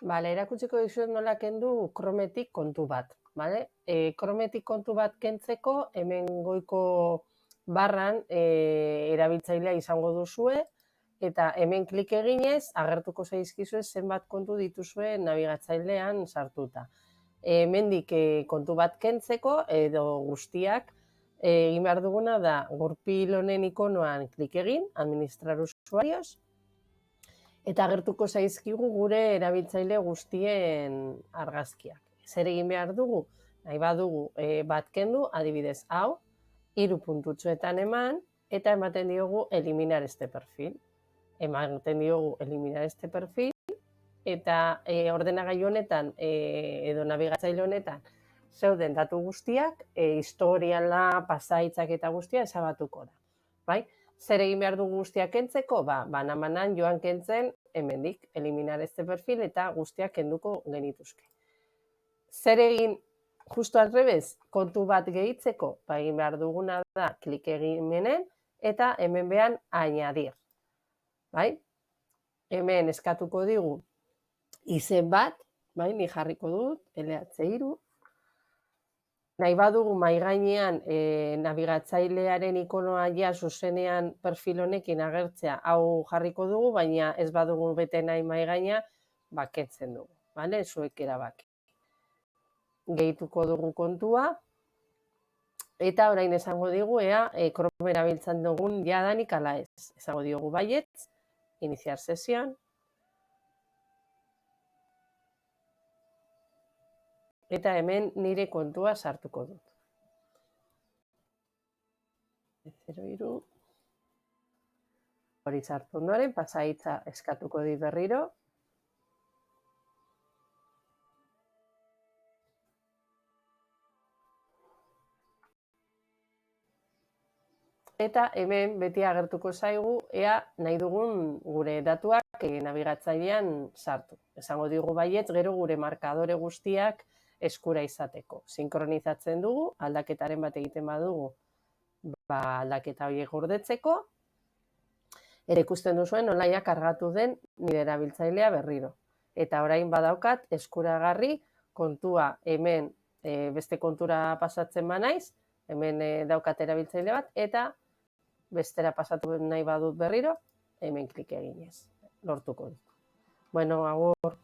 Bale, erakutsiko dizuet nola kendu Chrometik kontu bat, bale? Chrometik kontu bat kentzeko, hemen goiko barran erabiltzailea izango duzue, eta hemen klik eginez, agertuko zaizkizue zenbat kontu dituzue nabigatzailean sartuta. Hemendik kontu bat kentzeko, edo guztiak, egin behar duguna da, gurpil honen ikonoan klik egin, administrar usuarios, eta agertuko zaizkigu gure erabiltzaile guztien argazkiak. Zer egin behar dugu? Nahi badugu bat kendu, adibidez hau, 3 puntutxoetan eman, eta ematen diogu eliminar este perfil. Ematen diogu eliminar este perfil, eta ordenagailu honetan edo nabigatzaile honetan zeuden datu guztiak, historiala, pasaitzak eta guztia ezabatuko da. Bai? Zer egin behar dugu guztiak kentzeko? Banan joan kentzen hemendik, eliminar este perfil eta guztiak kenduko genituzke. Zer egin justo al revés, kontu bat gehitzeko? Egin behar duguna da klik egin menen eta hemen behan añadir. Bai? Hemen eskatuko digu izen bat, bai, ni jarriko dut, LH3, nahi badugu mai gainean nabigatzailearen ikonoa ja zuzenean perfil honekin agertzea, hau jarriko dugu, baina ez badugu bete nahi mai gaina, kentzen dugu, bale? Zuek erabaki. Gehituko dugu kontua, eta orain esango digu ea Chrome erabiltzen dugun jadanik ala ez. Esango diogu baietz, iniciar sesión, eta hemen nire kontua sartuko dut. 03, hori sartu ondoren, pasaitza eskatuko dit berriro. Eta hemen beti agertuko zaigu ea nahi dugun gure datuak nabigatzailean sartu. Esango digu baietz, gero gure markadore guztiak eskura izateko. Sinkronizatzen dugu, aldaketaren bat egiten badugu, aldaketa horiek gordetzeko, eta ikusten duzuen nolaia kargatu den nire erabiltzailea berriro. Eta orain badaukat eskuragarri kontua hemen beste kontura pasatzen banaiz, hemen daukat erabiltzaile bat, eta bestera pasatu nahi badut berriro, hemen klik eginez. Lortuko dut. Bueno, agur.